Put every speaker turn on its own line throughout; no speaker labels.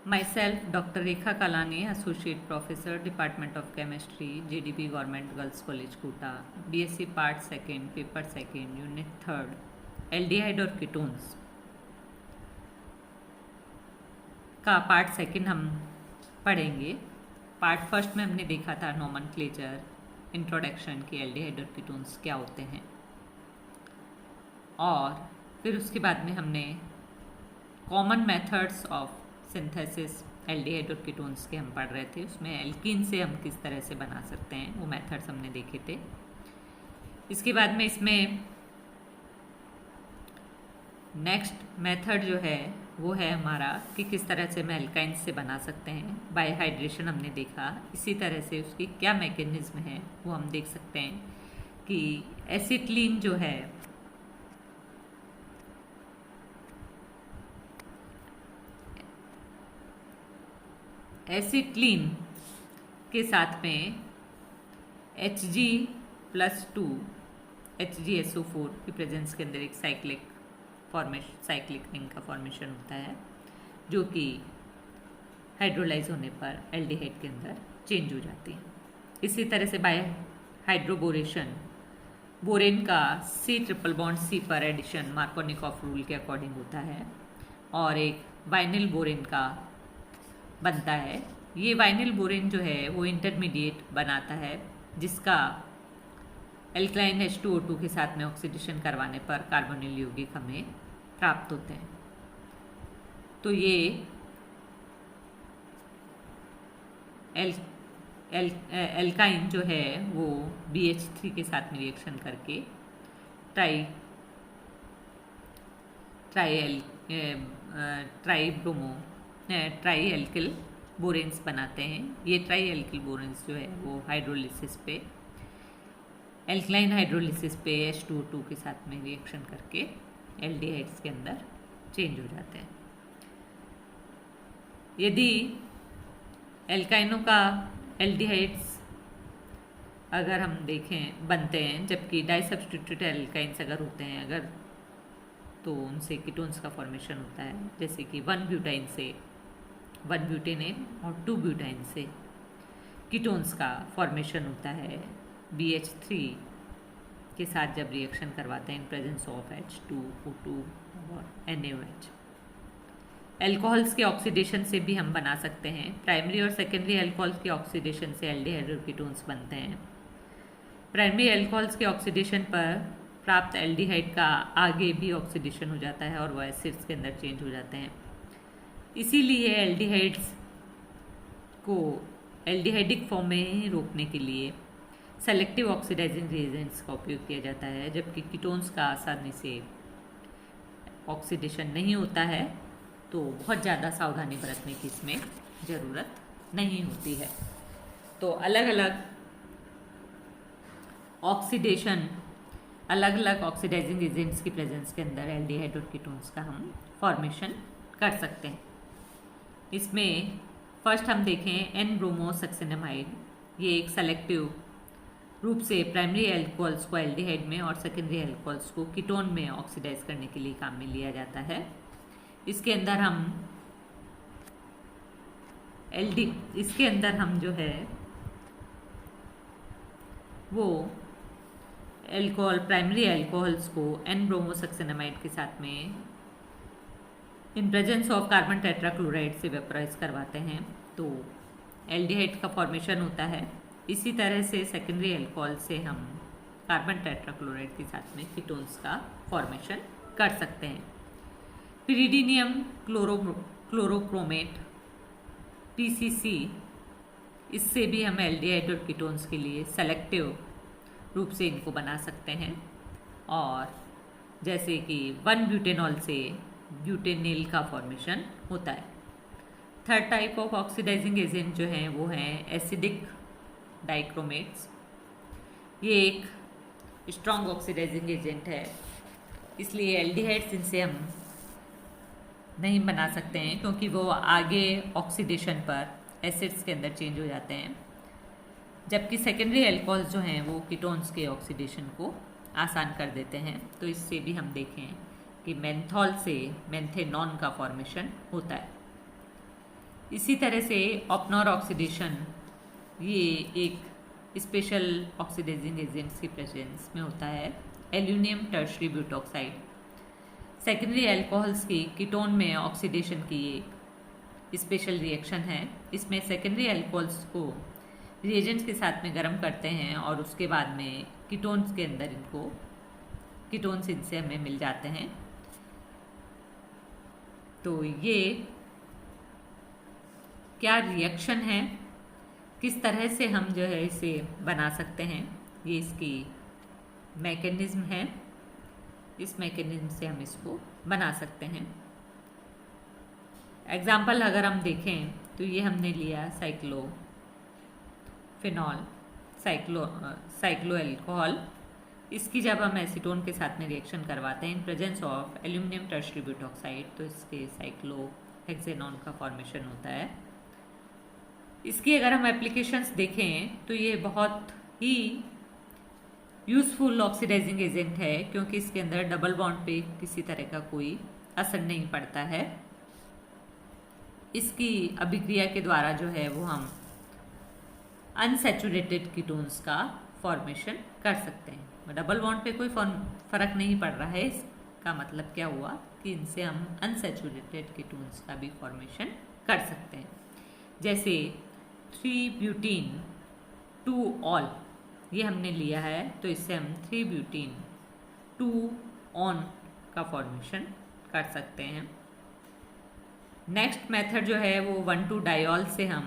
Myself, Dr. Rekha Kalani, Associate Professor, Department of Chemistry, JDP Government Girls College, Kota, BSc Part 2nd, Paper 2nd, Unit 3rd, aldehyde और ketones का part 2nd हम पढ़ेंगे। Part 1st में हमने देखा था nomenclature, introduction की aldehyde और कीटोन्स क्या होते हैं, और फिर उसके बाद में हमने common methods of synthesis aldehyde और कीटोन्स के हम पढ़ रहे थे। उसमें एल्कीन से हम किस तरह से बना सकते हैं वो मेथड्स हमने देखे थे। इसके बाद में इसमें नेक्स्ट मेथड जो है वो है हमारा कि किस तरह से हम एल्काइंस से बना सकते हैं। बाय हाइड्रेशन हमने देखा, इसी तरह से उसकी क्या मैकेनिज्म है वो हम देख सकते हैं कि एसिटिलीन जो है एसिटिलीन के साथ में Hg+2 HgSO4 की प्रेजेंस के अंदर एक साइक्लिक रिंग का फॉर्मेशन होता है जो कि हाइड्रोलाइज होने पर एल्डिहाइड के अंदर चेंज हो जाती है। इसी तरह से बाय हाइड्रोबोरेशन बोरेन का C++ पर एडिशन मार्कोनिकॉफ रूल के अकॉर्डिंग होता है और एक वाइनिल बोरेन का बनता है। ये वाइनिल बोरेन जो है वो इंटरमीडिएट बनाता है जिसका एल्कलाइन H2O2 के साथ में ऑक्सीडेशन करवाने पर कार्बोनिल यौगिक हमें प्राप्त होते हैं। तो ये एल्काइन जो है वो BH3 के साथ में रिएक्शन करके ट्राई एल्किल बोरेन्स बनाते हैं। ये ट्राई एल्किल बोरेन्स जो है वो हाइड्रोलिसिस पे एल्कलाइन हाइड्रोलिसिस पे H2O2 के साथ में रिएक्शन करके एल्डिहाइड्स के अंदर चेंज हो जाते हैं। यदि एल्काइनों का एल्डिहाइड्स अगर हम देखें बनते हैं, जबकि डाइसब्स्टिट्यूटेड एल्काइंस अगर होते हैं अगर तो उनसे कीटोन्स का फॉर्मेशन होता है, जैसे कि 1 ब्यूटाइन से 1 ब्यूटेनेन और 2 ब्यूटाइन से कीटोन्स का फॉर्मेशन होता है BH3 के साथ जब रिएक्शन करवाते हैं इन प्रेजेंस ऑफ H2O2 और NaOH। एल्कोहल्स के ऑक्सीडेशन से भी हम बना सकते हैं। प्राइमरी और सेकेंडरी एल्कोहल्स के ऑक्सीडेशन से एल्डिहाइड और कीटोन्स बनते हैं। प्राइमरी एल्कोहल्स के ऑक्सीडेशन पर प्राप्त एल्डिहाइड का आगे भी ऑक्सीडेशन हो जाता है और वह एसिड्स के अंदर चेंज हो जाते हैं। इसीलिए एल्डिहाइड्स को एल्डिहाइडिक फॉर्म में रोकने के लिए सेलेक्टिव ऑक्सीडाइजिंग रिएजेंट्स का उपयोग किया जाता है, जबकि कीटोन्स का आसानी से ऑक्सीडेशन नहीं होता है तो बहुत ज़्यादा सावधानी बरतने की इसमें ज़रूरत नहीं होती है। तो अलग अलग ऑक्सीडाइजिंग एजेंट्स की प्रेजेंस के अंदर एल्डिहाइड और कीटोन्स का हम फॉर्मेशन कर सकते हैं। इसमें फर्स्ट हम देखें N-ब्रोमोसक्सिनामाइड। ये एक सेलेक्टिव रूप से प्राइमरी एल्कोहल्स को एल्डिहाइड में और सेकेंडरी एल्कोहल्स को कीटोन में ऑक्सीडाइज करने के लिए काम में लिया जाता है। इसके अंदर हम जो है वो प्राइमरी एल्कोहल्स को N-ब्रोमोसक्सिनामाइड के साथ में in presence of carbon tetrachloride से वेपराइज करवाते हैं तो एल्डिहाइड का फॉर्मेशन होता है। इसी तरह से सेकेंडरी एल्कोहल से हम कार्बन टेट्राक्लोराइड के साथ में कीटोन्स का फॉर्मेशन कर सकते हैं। पिरिडीनियम क्लोरोक्रोमेट PCC, इससे भी हम एल्डिहाइड और कीटोन्स के लिए सेलेक्टिव रूप से इनको बना सकते हैं। और जैसे कि 1 ब्यूटेनॉल से ब्यूटेनिल का फॉर्मेशन होता है। Third type of oxidising agent जो हैं वो हैं एसिडिक डाइक्रोमेट्स। ये एक स्ट्रॉन्ग ऑक्सीडाइजिंग एजेंट है, इसलिए एल्डिहाइड्स इनसे हम नहीं बना सकते हैं क्योंकि वो आगे ऑक्सीडेशन पर एसिड्स के अंदर चेंज हो जाते हैं, जबकि सेकेंडरी एल्कोहल्स जो हैं वो कीटोन्स के ऑक्सीडेशन को आसान कर देते हैं। तो इससे भी हम देखें कि मेंथॉल से मेंथेनॉन का फॉर्मेशन होता है। इसी तरह से ऑप्नर ऑक्सीडेशन, ये एक स्पेशल ऑक्सीडाइजिंग एजेंट्स की प्रेजेंस में होता है। Aluminium tertiary butoxide, secondary alcohols की कीटोन में ऑक्सीडेशन की एक स्पेशल रिएक्शन है। इसमें सेकेंडरी अल्कोहल्स को रिएजेंट्स के साथ में गर्म करते हैं और उसके बाद में कीटोन्स के अंदर इनको कीटोन्स इनसे हमें मिल जाते हैं। तो ये क्या रिएक्शन है, किस तरह से हम जो है इसे बना सकते हैं, ये इसकी मैकेनिज्म है। इस मैकेनिज्म से हम इसको बना सकते हैं। एग्जाम्पल अगर हम देखें तो ये हमने लिया साइक्लोफिनॉल, साइक्लो अल्कोहल। इसकी जब हम एसीटोन के साथ में रिएक्शन करवाते हैं in presence of aluminium tertiary butoxide, तो इसके साइक्लोहेक्सेनॉन का फॉर्मेशन होता है। इसकी अगर हम एप्लीकेशंस देखें तो ये बहुत ही यूज़फुल ऑक्सीडाइजिंग एजेंट है, क्योंकि इसके अंदर डबल बॉन्ड पे किसी तरह का कोई असर नहीं पड़ता है। इसकी अभिक्रिया के द्वारा जो है वो हम अनसैचुरेटेड कीटोन्स का फॉर्मेशन कर सकते हैं। डबल बॉन्ड पे कोई फर्क नहीं पड़ रहा है, इसका मतलब क्या हुआ कि इनसे हम अनसैचुरेटेड कीटोन्स का भी फॉर्मेशन कर सकते हैं। जैसे 3-ब्यूटीन 2-ऑल ये हमने लिया है, तो इससे हम 3-ब्यूटीन 2-ऑन का फॉर्मेशन कर सकते हैं। नेक्स्ट मेथड जो है वो 1,2-डायोल से हम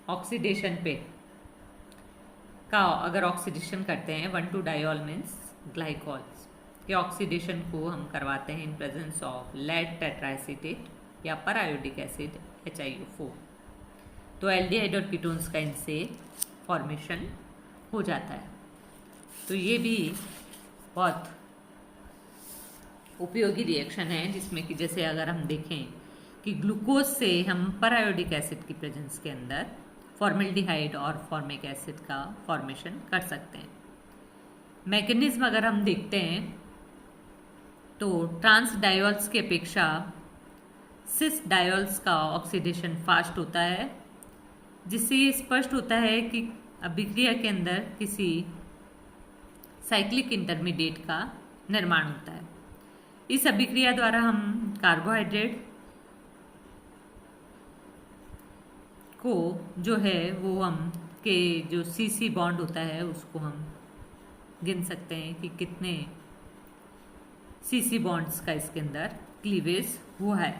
ऑक्सीडेशन पे का अगर ऑक्सीडेशन करते हैं, 1,2-डायोल मीन्स ग्लाइकॉल्स के ऑक्सीडेशन को हम करवाते हैं इन प्रेजेंस ऑफ लेड टेट्राएसीटेट या परआयोडिक एसिड HiO4, तो एल्डिहाइड और कीटोन्स का इनसे फॉर्मेशन हो जाता है। तो ये भी बहुत उपयोगी रिएक्शन है, जिसमें कि जैसे अगर हम देखें कि ग्लूकोज से हम परआयोडिक एसिड की प्रेजेंस के अंदर फॉर्मेल्डिहाइड और फॉर्मिक एसिड का फॉर्मेशन कर सकते हैं। मैकेनिज्म अगर हम देखते हैं तो ट्रांस डायोल्स की अपेक्षा सिस डायोल्स का ऑक्सीडेशन फास्ट होता है, जिससे ये स्पष्ट होता है कि अभिक्रिया के अंदर किसी साइक्लिक इंटरमीडिएट का निर्माण होता है। इस अभिक्रिया द्वारा हम कार्बोहाइड्रेट को जो है वो हम के जो CC बॉन्ड होता है उसको हम गिन सकते हैं कि कितने CC बॉन्ड्स का इसके अंदर क्लीवेज हुआ है।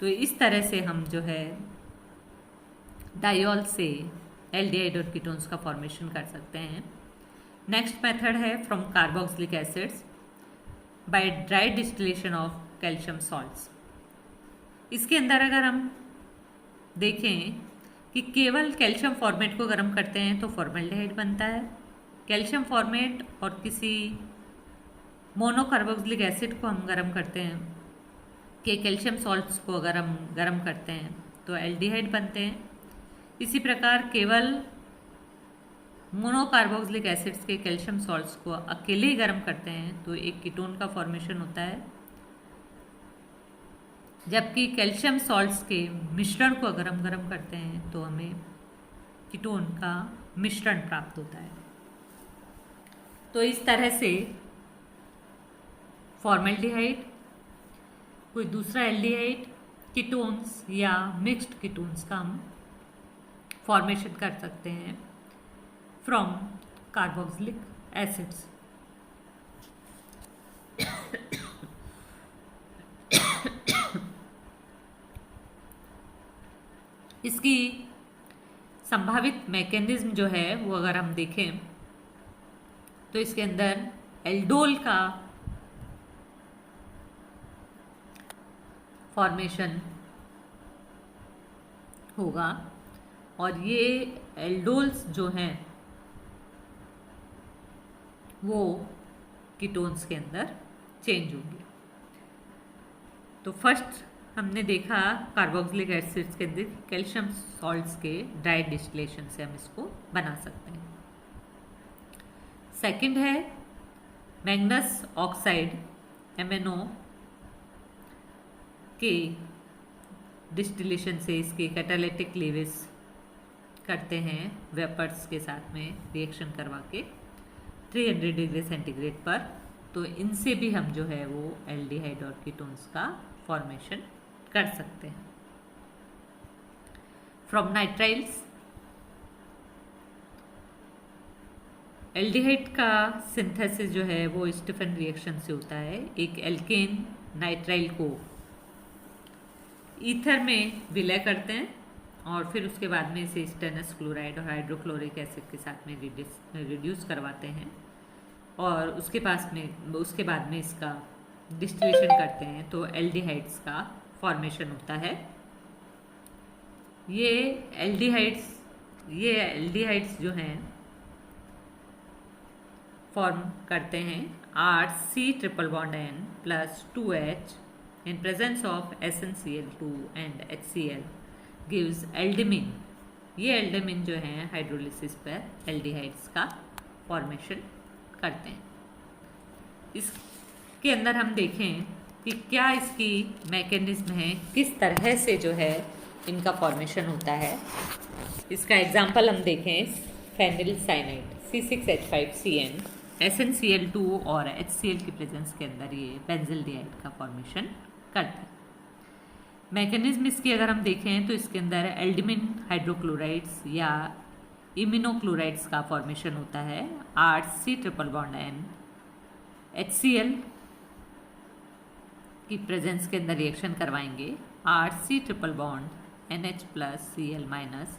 तो इस तरह से हम जो है डायोल से एल्डिहाइड और कीटोन्स का फॉर्मेशन कर सकते हैं। नेक्स्ट मेथड है from carboxylic acids by dry distillation of calcium salts. इसके अंदर अगर हम देखें कि केवल कैल्शियम फॉर्मेट को गर्म करते हैं तो फॉर्मेल्डिहाइड बनता है। कैल्शियम फॉर्मेट और किसी मोनोकार्बोक्सिलिक एसिड को हम गर्म करते हैं कि कैल्शियम सॉल्ट्स को अगर हम गर्म करते हैं तो एल्डिहाइड बनते हैं। इसी प्रकार केवल मोनोकार्बोक्सिलिक एसिड्स के कैल्शियम सॉल्ट्स को अकेले ही गर्म करते हैं तो एक कीटोन का फॉर्मेशन होता है, जबकि कैल्शियम सॉल्ट्स के मिश्रण को अगर हम गर्म करते हैं तो हमें कीटोन का मिश्रण प्राप्त होता है। तो इस तरह से फॉर्मेल्डिहाइड, कोई दूसरा एल्डिहाइड, कीटोन्स या मिक्स्ड कीटोन्स का हम फॉर्मेशन कर सकते हैं फ्रॉम कार्बोक्सिलिक एसिड्स। इसकी संभावित मैकेनिज्म जो है वो अगर हम देखें तो इसके अंदर एल्डोल का फॉर्मेशन होगा और ये एल्डोल्स जो हैं वो कीटोन्स के अंदर चेंज होंगे। तो फर्स्ट हमने देखा कार्बोक्सिलिक एसिड्स के अंदर कैल्शियम सॉल्ट्स के ड्राई डिस्टिलेशन से हम इसको बना सकते हैं। सेकंड है मैग्नस ऑक्साइड MnO के डिस्टिलेशन से इसके कैटालिटिक क्लीवेज करते हैं वेपर्स के साथ में रिएक्शन करवा के 300 डिग्री सेंटीग्रेड पर। तो इनसे भी हम जो है वो एल्डिहाइड और कीटोन्स का फॉर्मेशन कर सकते हैं। फ्रॉम नाइट्राइल्स, एल्डिहाइड का सिंथेसिस जो है वो स्टीफन रिएक्शन से होता है। एक एल्केन नाइट्राइल को ईथर में विलय करते हैं और फिर उसके बाद में इसे स्टेनस क्लोराइड और हाइड्रोक्लोरिक एसिड के साथ में रिड्यूस करवाते हैं और उसके बाद में इसका डिस्टिलेशन करते हैं तो एल्डिहाइड्स का फॉर्मेशन होता है। ये एल्डिहाइड्स जो हैं फॉर्म करते हैं RC triple bond N plus 2H in presence of SnCl2 and HCl gives एल्डिमिन। ये एल्डिमिन जो है हाइड्रोलिसिस पर एल्डिहाइड्स का फॉर्मेशन करते हैं। इसके अंदर हम देखें कि क्या इसकी मैकेनिज्म है, किस तरह से जो है इनका फॉर्मेशन होता है। इसका एग्जांपल हम देखें, फेनिल साइनाइड C6H5CN SnCl2 और HCl की प्रेजेंस के अंदर ये बेंजिल्डिहाइड का फॉर्मेशन करता है। मैकेनिज्म इसकी अगर हम देखें तो इसके अंदर एल्डिमिन हाइड्रोक्लोराइड्स या इमिनोक्लोराइड्स का फॉर्मेशन होता है। RC triple bond N HCl की प्रेजेंस के अंदर रिएक्शन करवाएंगे RC triple bond NH plus Cl minus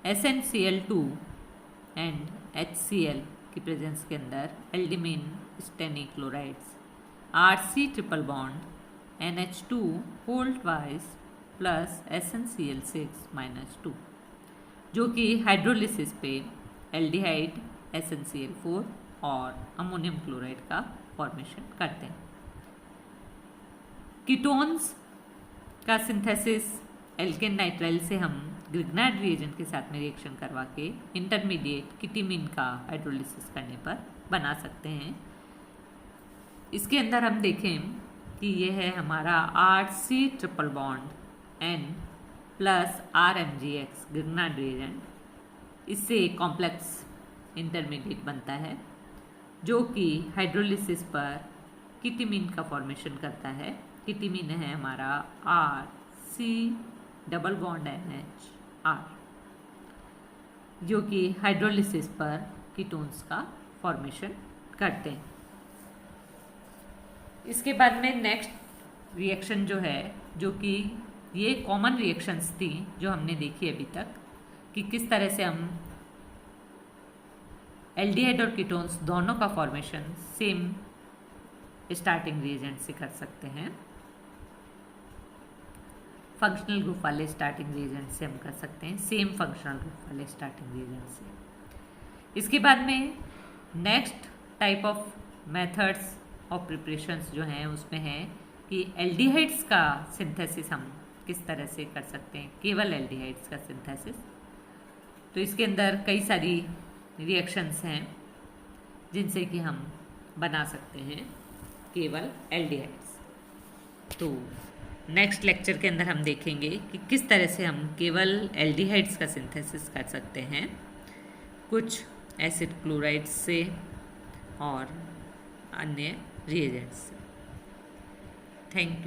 SnCl2 and HCl की प्रेजेंस के अंदर aldimine stannic chlorides RC triple bond NH2 whole twice plus SnCl6 minus 2 जो कि हाइड्रोलिसिस पे एल्डिहाइड SnCl4 और अमोनियम क्लोराइड का फॉर्मेशन करते हैं। कीटोन्स का सिंथेसिस एल्केन नाइट्राइल से हम ग्रिग्नार्ड रिएजेंट के साथ में रिएक्शन करवा के इंटरमीडिएट कीटीमीन का हाइड्रोलिसिस करने पर बना सकते हैं। इसके अंदर हम देखें कि यह है हमारा RC triple bond N plus RMgX Grignard reagent. इससे एक कॉम्प्लेक्स इंटरमीडिएट बनता है जो कि हाइड्रोलिसिस पर कीटीमीन का फॉर्मेशन करता है। कीटीमीन है हमारा RC डबल बॉन्ड NH जो कि हाइड्रोलिसिस पर कीटोन्स का फॉर्मेशन करते हैं। इसके बाद में नेक्स्ट रिएक्शन जो है, जो कि ये कॉमन रिएक्शंस थी जो हमने देखी अभी तक कि किस तरह से हम एल्डिहाइड और कीटोन्स दोनों का फॉर्मेशन सेम स्टार्टिंग रिएजेंट से कर सकते हैं। फंक्शनल ग्रुप वाले स्टार्टिंग रिएजेंट से हम कर सकते हैं, सेम फंक्शनल ग्रुप वाले स्टार्टिंग रिएजेंट से। इसके बाद में नेक्स्ट टाइप ऑफ मेथड्स और प्रिपरेशंस जो हैं उसमें है कि एल्डिहाइड्स का सिंथेसिस हम किस तरह से कर सकते हैं, केवल एल्डिहाइड्स का सिंथेसिस। तो इसके अंदर कई सारी रिएक्शंस हैं जिनसे कि हम बना सकते हैं केवल एल्डिहाइड्स। तो नेक्स्ट लेक्चर के अंदर हम देखेंगे कि किस तरह से हम केवल एल्डिहाइड्स का सिंथेसिस कर सकते हैं कुछ एसिड क्लोराइड्स से और अन्य रिएजेंट्स से। Thank you.